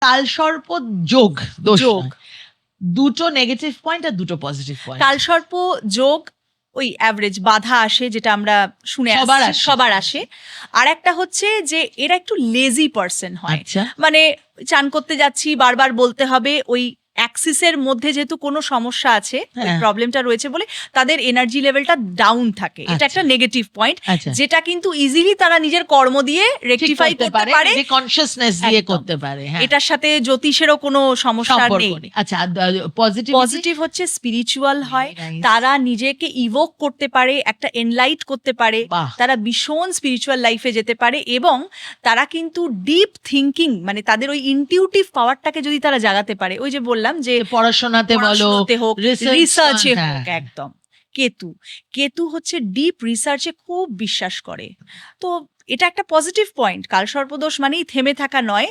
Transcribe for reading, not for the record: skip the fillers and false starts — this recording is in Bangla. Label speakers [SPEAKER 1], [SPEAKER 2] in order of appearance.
[SPEAKER 1] কালসর্প যোগ দোষ
[SPEAKER 2] যোগ।
[SPEAKER 1] নয়। দুটো নেগেটিভ পয়েন্ট আর দুটো পজিটিভ পয়েন্ট।
[SPEAKER 2] কালসর্প যোগ ওই অ্যাভারেজ বাধা আসে, যেটা আমরা শুনে সবার আসে। আর একটা হচ্ছে যে এরা একটু লেজি পার্সন হয়।
[SPEAKER 1] আচ্ছা,
[SPEAKER 2] মানে চান করতে যাচ্ছি, বারবার বলতে হবে, ওই অ্যাক্সিসের মধ্যে যেহেতু কোনো সমস্যা আছে, ওই প্রবলেমটা রয়েছে বলে তাদের এনার্জি লেভেলটা ডাউন থাকে। এটা একটা নেগেটিভ পয়েন্ট, যেটা কিন্তু ইজিলি তারা নিজের কর্ম দিয়ে রেকটিফাই করতে পারে,
[SPEAKER 1] কনসিয়াসনেস দিয়ে করতে পারে।
[SPEAKER 2] এটার সাথে জ্যোতিষেরও কোনো সমস্যা নেই।
[SPEAKER 1] আচ্ছা,
[SPEAKER 2] পজিটিভ হচ্ছে স্পিরিচুয়াল হয়, তারা নিজেকে ইভোক করতে পারে, একটা এনলাইট করতে পারে, তারা ভীষণ স্পিরিচুয়াল লাইফে যেতে পারে, এবং তারা কিন্তু ডিপ থিঙ্কিং, মানে তাদের ওই ইনটিউটিভ পাওয়ারটাকে যদি তারা জাগাতে পারে, ওই যে বললাম যে
[SPEAKER 1] পড়াশোনাতে হোক,
[SPEAKER 2] রিসার্চে হোক, একদম। কেতু হচ্ছে ডিপ রিসার্চে খুব বিশ্বাস করে। তো এটা একটা পজিটিভ পয়েন্ট। কালসর্পদোষ মানেই থেমে থাকা নয়,